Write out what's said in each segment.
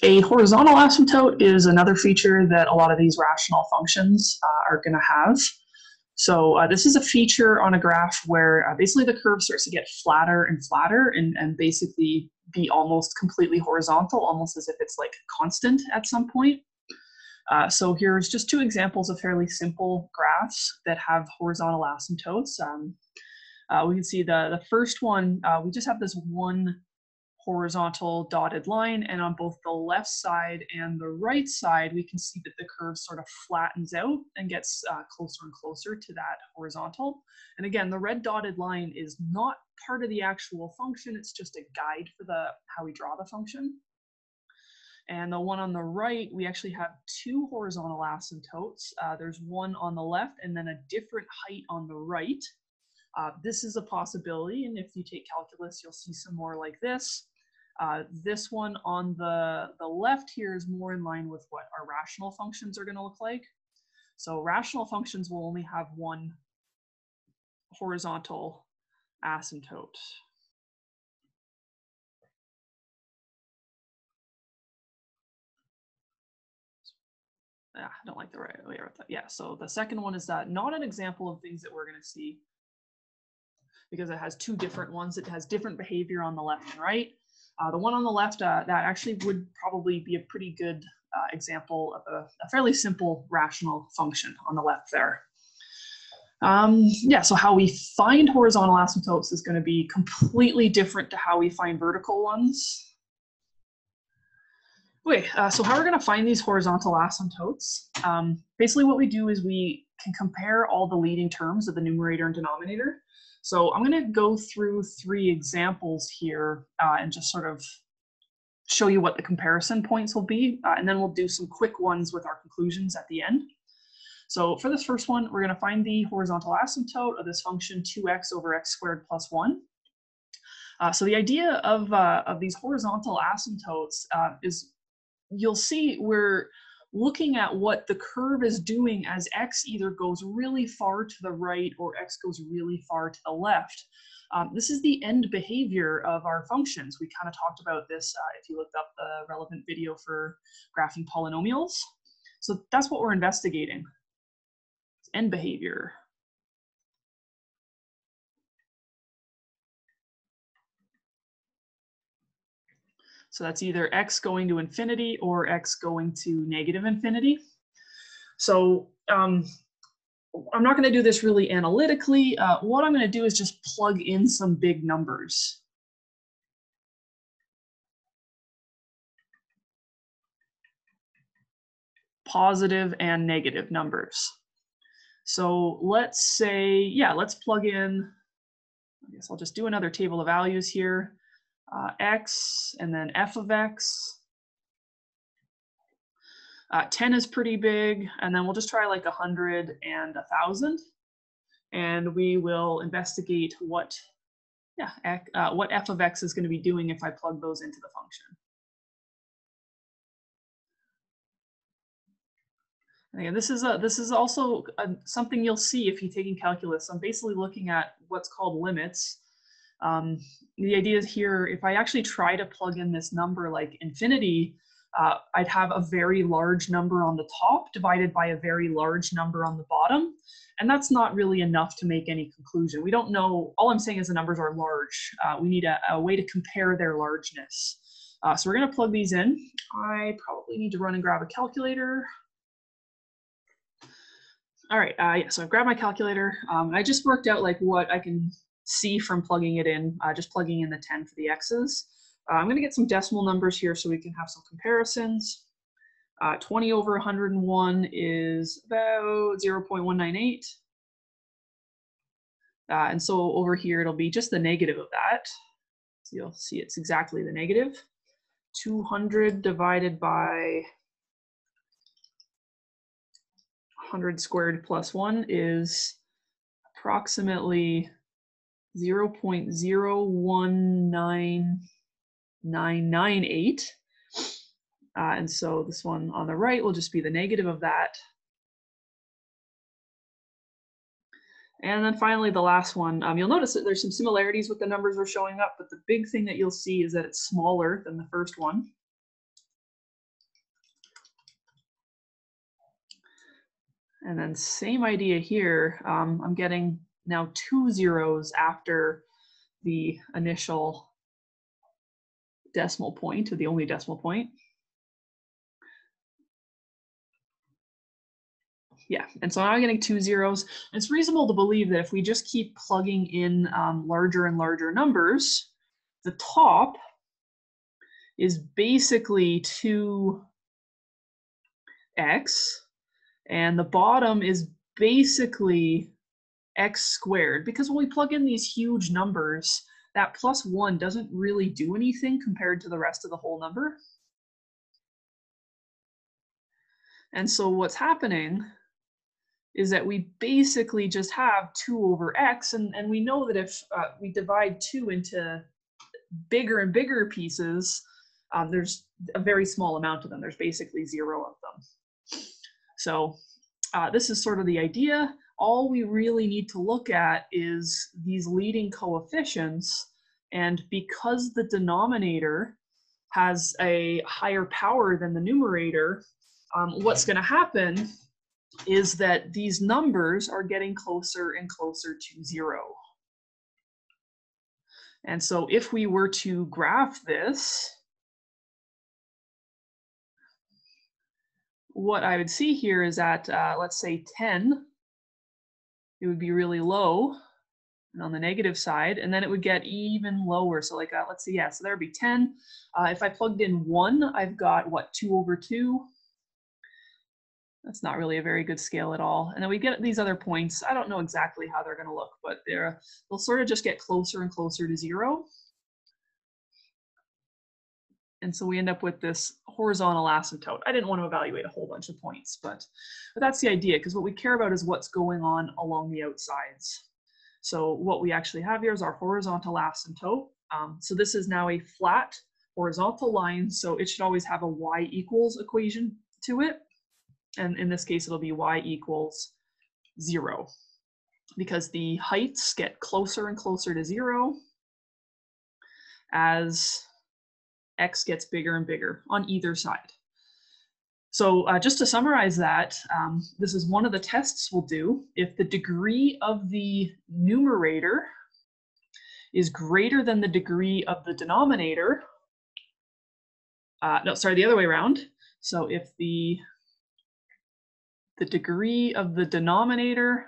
A horizontal asymptote is another feature that a lot of these rational functions are going to have. So this is a feature on a graph where basically the curve starts to get flatter and flatter and basically be almost completely horizontal, almost as if it's like constant at some point. So here's just two examples of fairly simple graphs that have horizontal asymptotes. We can see the first one, we just have this one horizontal dotted line, and on both the left side and the right side, we can see that the curve sort of flattens out and gets closer and closer to that horizontal. And again, the red dotted line is not part of the actual function, it's just a guide for how we draw the function. And the one on the right, we actually have two horizontal asymptotes. There's one on the left and then a different height on the right. This is a possibility, and if you take calculus, you'll see some more like this. This one on the left here is more in line with what our rational functions are going to look like. So rational functions will only have one horizontal asymptote. I don't like the right way I wrote that. Yeah, so the second one is not an example of things that we're going to see because it has two different ones. It has different behavior on the left and right. The one on the left, that actually would probably be a pretty good example of a fairly simple rational function on the left there. Yeah, so how we find horizontal asymptotes is going to be completely different to how we find vertical ones. Okay, so how we're going to find these horizontal asymptotes, basically what we do is we can compare all the leading terms of the numerator and denominator. So I'm going to go through three examples here and just sort of show you what the comparison points will be, and then we'll do some quick ones with our conclusions at the end. So for this first one, we're going to find the horizontal asymptote of this function 2x over x squared plus 1. So the idea of these horizontal asymptotes is you'll see we're looking at what the curve is doing as x either goes really far to the right or x goes really far to the left. This is the end behavior of our functions. We kind of talked about this if you looked up the relevant video for graphing polynomials. So that's what we're investigating. It's end behavior. So that's either x going to infinity or x going to negative infinity. So I'm not going to do this really analytically. What I'm going to do is just plug in some big numbers. Positive and negative numbers. So let's say, yeah, let's plug in, I guess I'll just do another table of values here. X and then f of x. 10 is pretty big, and then we'll just try like 100 and 1,000, and we will investigate what f of x is going to be doing if I plug those into the function. And again, this is also something you'll see if you're taking calculus. I'm basically looking at what's called limits. The idea is here, if I actually try to plug in this number like infinity, I'd have a very large number on the top divided by a very large number on the bottom. And that's not really enough to make any conclusion. We don't know, all I'm saying is the numbers are large. We need a way to compare their largeness. So we're gonna plug these in. I probably need to run and grab a calculator. All right, yeah, so I've grabbed my calculator. I just worked out like what I can see from plugging it in, just plugging in the 10 for the x's. I'm going to get some decimal numbers here so we can have some comparisons. 20 over 101 is about 0.198. And so over here, it'll be just the negative of that. So you'll see it's exactly the negative. 200 divided by 100 squared plus 1 is approximately 0.019998. And so this one on the right will just be the negative of that. And then finally, the last one, you'll notice that there's some similarities with the numbers we're showing up, but the big thing that you'll see is that it's smaller than the first one. And then same idea here. I'm getting now 2 zeros after the initial decimal point, or the only decimal point. Yeah, and so now I'm getting 2 zeros. And it's reasonable to believe that if we just keep plugging in larger and larger numbers, the top is basically 2x, and the bottom is basically x squared, because when we plug in these huge numbers, that +1 doesn't really do anything compared to the rest of the whole number. And so what's happening is that we basically just have 2 over x, and we know that if we divide 2 into bigger and bigger pieces, there's a very small amount of them. There's basically 0 of them. So this is sort of the idea. All we really need to look at is these leading coefficients, and because the denominator has a higher power than the numerator, what's going to happen is that these numbers are getting closer and closer to 0. And so if we were to graph this, what I would see here is that, let's say 10, it would be really low and on the negative side, and then it would get even lower. So like, let's see, yeah, so there would be 10. If I plugged in 1, I've got, what, 2 over 2? That's not really a very good scale at all. And then we get these other points. I don't know exactly how they're going to look, but they'll sort of just get closer and closer to 0. And so we end up with this horizontal asymptote. I didn't want to evaluate a whole bunch of points, but that's the idea, because what we care about is what's going on along the outsides. So what we actually have here is our horizontal asymptote. So this is now a flat horizontal line, so it should always have a y equals equation to it. And in this case, it'll be y equals 0, because the heights get closer and closer to 0 as x gets bigger and bigger on either side. So just to summarize that, this is one of the tests we'll do. If the degree of the numerator is greater than the degree of the denominator, no, sorry, the other way around. So if the degree of the denominator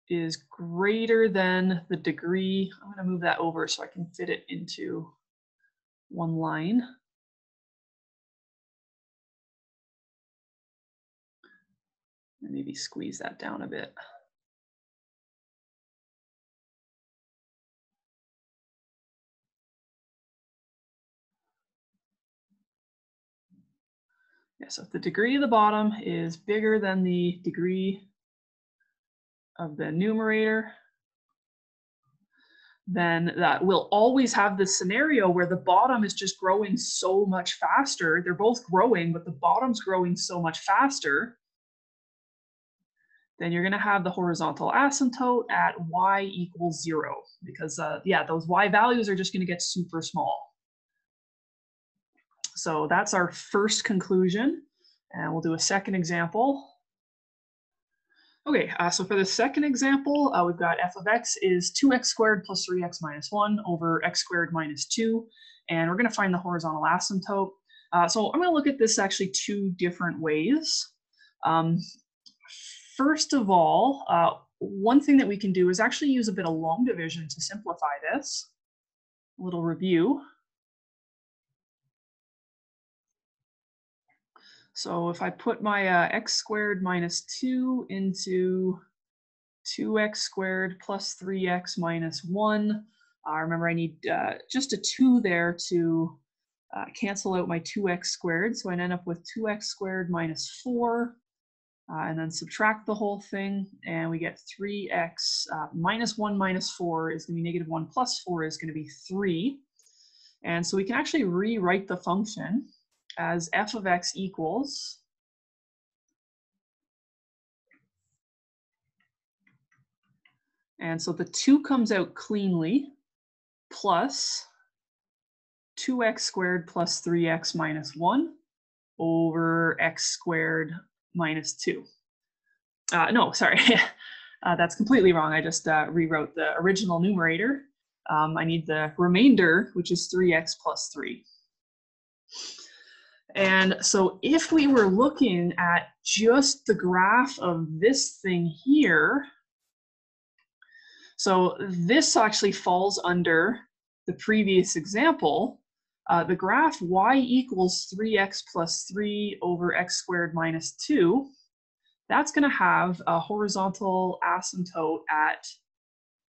is greater than the degree, I'm going to move that over so I can fit it into one line. And maybe squeeze that down a bit. Yeah, so if the degree of the bottom is bigger than the degree of the numerator, then that will always have this scenario where the bottom is just growing so much faster. They're both growing, but the bottom's growing so much faster. Then you're going to have the horizontal asymptote at y equals 0, because yeah, those y values are just going to get super small. So that's our first conclusion, and we'll do a second example. Okay, so for the second example, we've got f of x is 2x squared plus 3x minus 1 over x squared minus 2, and we're going to find the horizontal asymptote. So I'm going to look at this actually 2 different ways. First of all, one thing that we can do is actually use a bit of long division to simplify this. A little review. So if I put my x squared minus 2 into 2x squared plus 3x minus 1, remember I need just a 2 there to cancel out my 2x squared. So I end up with 2x squared minus 4. And then subtract the whole thing, and we get 3x minus 1 minus 4 is going to be negative 1 plus 4 is going to be 3. And so we can actually rewrite the function as f of x equals and so the 2 comes out cleanly plus 2x squared plus 3x minus 1 over x squared minus 2. No, sorry, that's completely wrong. I just rewrote the original numerator. I need the remainder, which is 3x plus 3. And so if we were looking at just the graph of this thing here, so this actually falls under the previous example. The graph y equals 3x plus 3 over x squared minus 2, that's going to have a horizontal asymptote at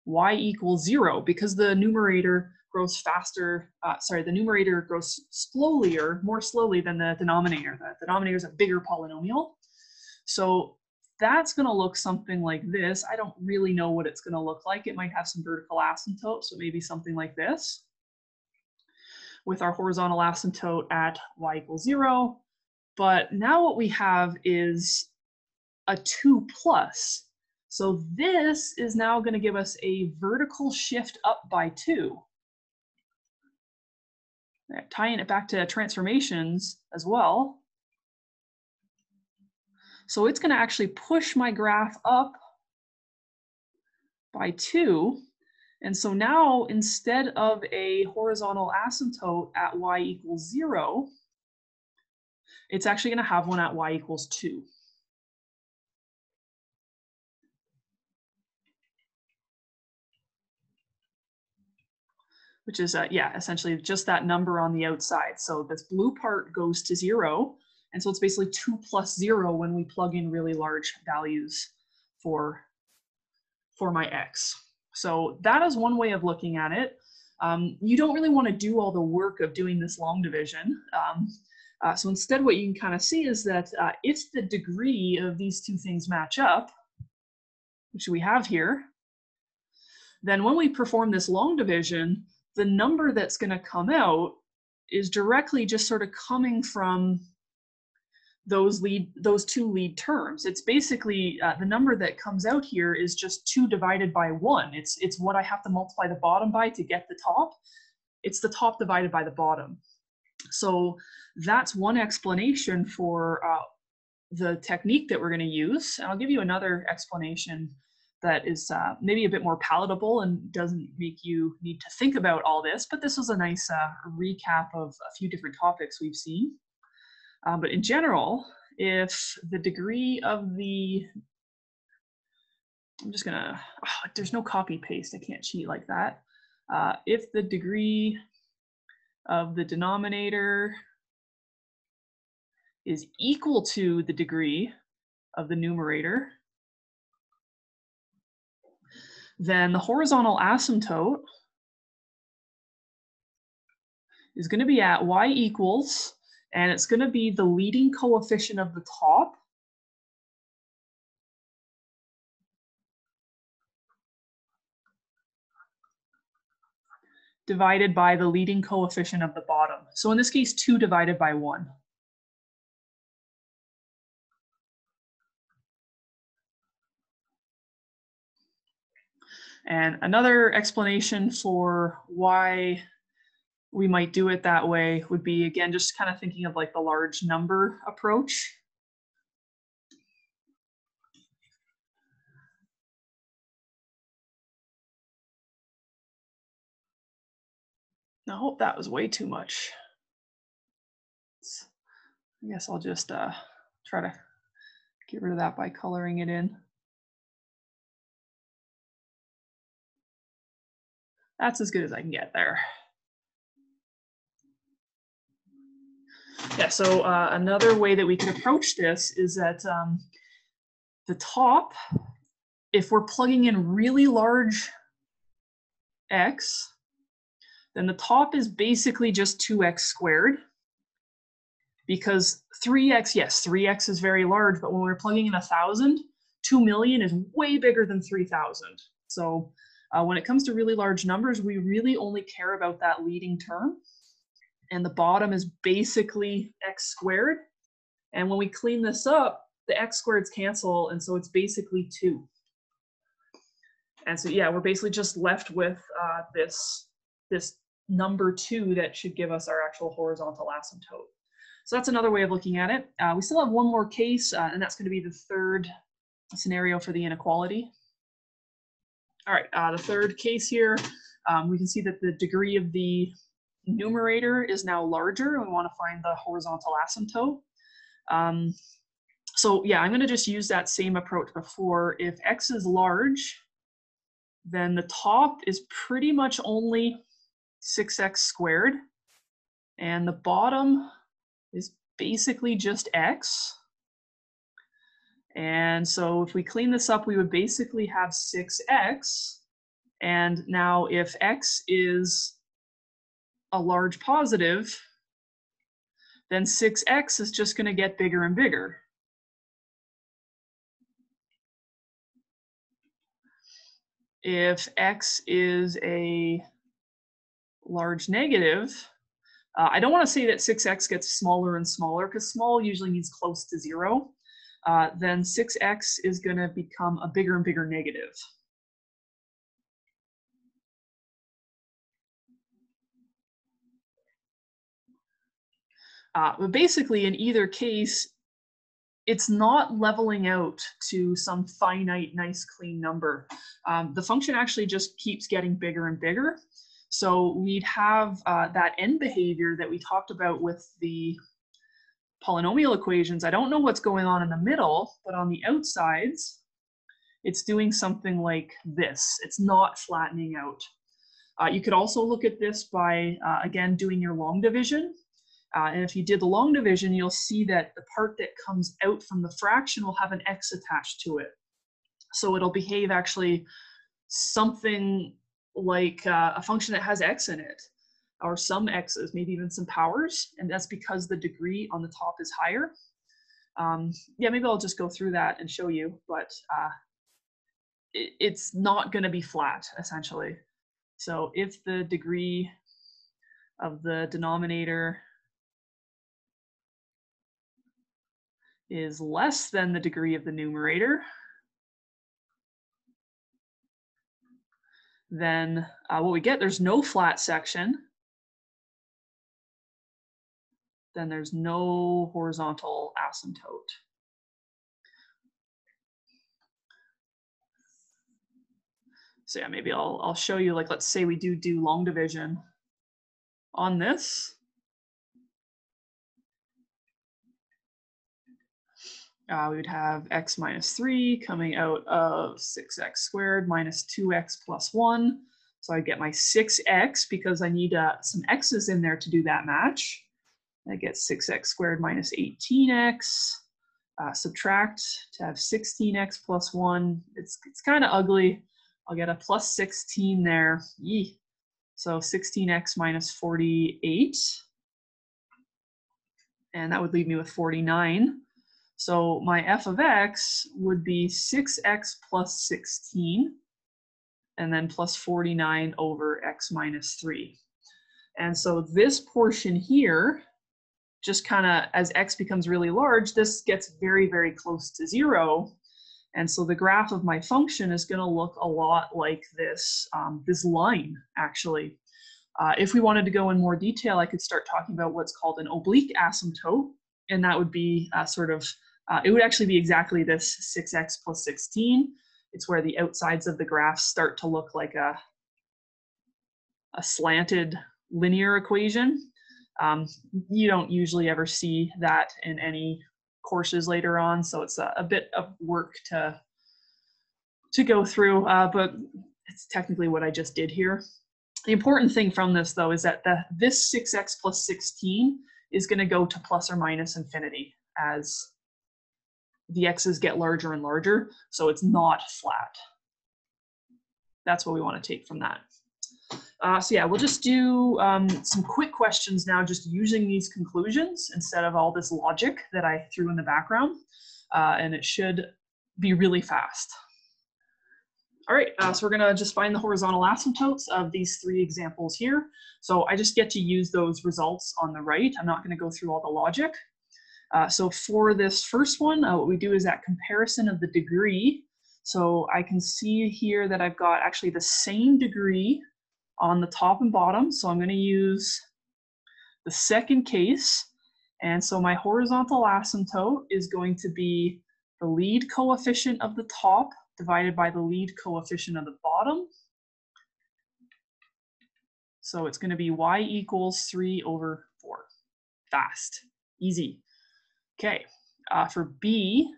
y equals 0 because the numerator grows faster, the numerator grows more slowly than the denominator. The denominator is a bigger polynomial. So that's going to look something like this. I don't really know what it's going to look like. It might have some vertical asymptote, so maybe something like this, with our horizontal asymptote at y equals 0. But now what we have is a 2 plus. So this is now going to give us a vertical shift up by 2. Tying it back to transformations as well. So it's going to actually push my graph up by 2. And so now instead of a horizontal asymptote at y equals 0, it's actually going to have one at y equals 2. Which is, yeah, essentially just that number on the outside. So this blue part goes to 0. And so it's basically 2 plus 0 when we plug in really large values for my x. So that is one way of looking at it. You don't really want to do all the work of doing this long division. So instead what you can kind of see is that if the degree of these two things match up, which we have here, then when we perform this long division, the number that's going to come out is directly just sort of coming from those two lead terms. It's basically the number that comes out here is just 2 divided by 1. It's what I have to multiply the bottom by to get the top. It's the top divided by the bottom. So that's one explanation for the technique that we're going to use. And I'll give you another explanation that is maybe a bit more palatable and doesn't make you need to think about all this, but this was a nice recap of a few different topics we've seen. But in general, if the degree of the, I'm just gonna, there's no copy paste, I can't cheat like that. If the degree of the denominator is equal to the degree of the numerator, then the horizontal asymptote is going to be at y equals, and it's going to be the leading coefficient of the top divided by the leading coefficient of the bottom. So in this case, 2 divided by 1. And another explanation for why we might do it that way would be, again, just kind of thinking of like the large number approach. I hope that was way too much. I guess I'll just try to get rid of that by coloring it in. That's as good as I can get there. Yeah, so another way that we can approach this is that the top, if we're plugging in really large x, then the top is basically just 2x squared. Because 3x, yes, 3x is very large, but when we're plugging in 1,000, 2 million is way bigger than 3,000. So when it comes to really large numbers, we really only care about that leading term. And the bottom is basically x squared. And when we clean this up, the x squareds cancel, and so it's basically 2. And so yeah, we're basically just left with this number 2 that should give us our actual horizontal asymptote. So that's another way of looking at it. We still have one more case, and that's going to be the third scenario for the inequality. All right, the third case here, we can see that the degree of the numerator is now larger, and we want to find the horizontal asymptote. So yeah, I'm going to just use that same approach before. If x is large, then the top is pretty much only 6x squared, and the bottom is basically just x. And so if we clean this up, we would basically have 6x. And now if x is a large positive, then 6x is just going to get bigger and bigger. If x is a large negative, I don't want to say that 6x gets smaller and smaller, because small usually means close to 0. Then 6x is going to become a bigger and bigger negative. But basically, in either case, it's not leveling out to some finite, nice, clean number. The function actually just keeps getting bigger and bigger. So we'd have that end behavior that we talked about with the polynomial equations. I don't know what's going on in the middle, but on the outsides, it's doing something like this. It's not flattening out. You could also look at this by, again, doing your long division. And if you did the long division, you'll see that the part that comes out from the fraction will have an x attached to it. So it'll behave actually something like a function that has x in it, or some x's, maybe even some powers, and that's because the degree on the top is higher. Yeah, maybe I'll just go through that and show you, but it's not going to be flat, essentially. So if the degree of the denominator is less than the degree of the numerator, then what we get, there's no flat section, then there's no horizontal asymptote. So yeah, maybe I'll show you, like, let's say we do long division on this. We would have x minus 3 coming out of 6x squared minus 2x plus 1. So I get my 6x because I need some x's in there to do that match. I get 6x squared minus 18x. Subtract to have 16x plus 1. It's kind of ugly. I'll get a plus 16 there. Yee. So 16x minus 48. And that would leave me with 49. So my f of x would be 6x plus 16, and then plus 49 over x minus 3. And so this portion here, just kind of as x becomes really large, this gets very, very close to 0. And so the graph of my function is going to look a lot like this, this line, actually. If we wanted to go in more detail, I could start talking about what's called an oblique asymptote, and that would be sort of, it would actually be exactly this 6x plus 16. It's where the outsides of the graph start to look like a slanted linear equation. You don't usually ever see that in any courses later on, so it's a bit of work to go through, but it's technically what I just did here. The important thing from this, though, is that this 6x plus 16 is going to go to plus or minus infinity as the x's get larger and larger, so it's not flat. That's what we want to take from that. So yeah, we'll just do some quick questions now, just using these conclusions instead of all this logic that I threw in the background, and it should be really fast. All right, so we're gonna just find the horizontal asymptotes of these 3 examples here. So I just get to use those results on the right. I'm not gonna go through all the logic. So for this first one, what we do is that comparison of the degree. So I can see here that I've got actually the same degree on the top and bottom. So I'm going to use the second case. And so my horizontal asymptote is going to be the lead coefficient of the top divided by the lead coefficient of the bottom. So it's going to be y equals 3/4. Fast, easy. Okay, for B,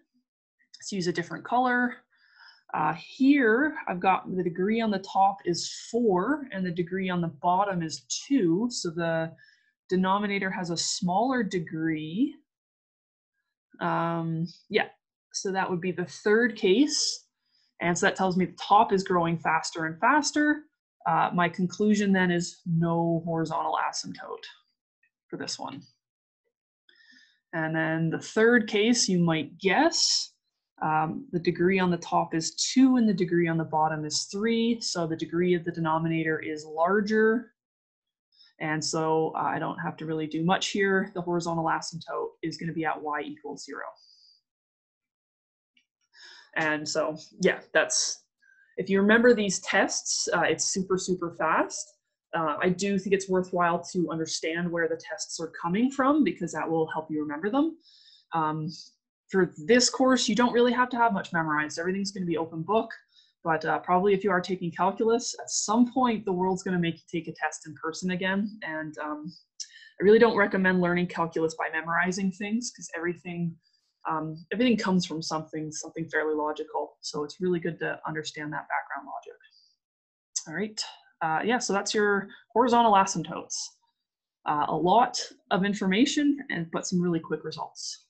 let's use a different color. Here, I've got the degree on the top is 4 and the degree on the bottom is 2. So the denominator has a smaller degree. Yeah, so that would be the third case. And so that tells me the top is growing faster and faster. My conclusion then is no horizontal asymptote for this one. And then the third case, you might guess, the degree on the top is 2 and the degree on the bottom is 3. So the degree of the denominator is larger. And so I don't have to really do much here. The horizontal asymptote is going to be at y equals 0. And so, yeah, that's, if you remember these tests, it's super, super fast. I do think it's worthwhile to understand where the tests are coming from because that will help you remember them. For this course, you don't really have to have much memorized. Everything's going to be open book, but probably if you are taking calculus, at some point the world's going to make you take a test in person again. And I really don't recommend learning calculus by memorizing things because everything comes from something fairly logical. So it's really good to understand that background logic. All right. Yeah, so that's your horizontal asymptotes. A lot of information, but some really quick results.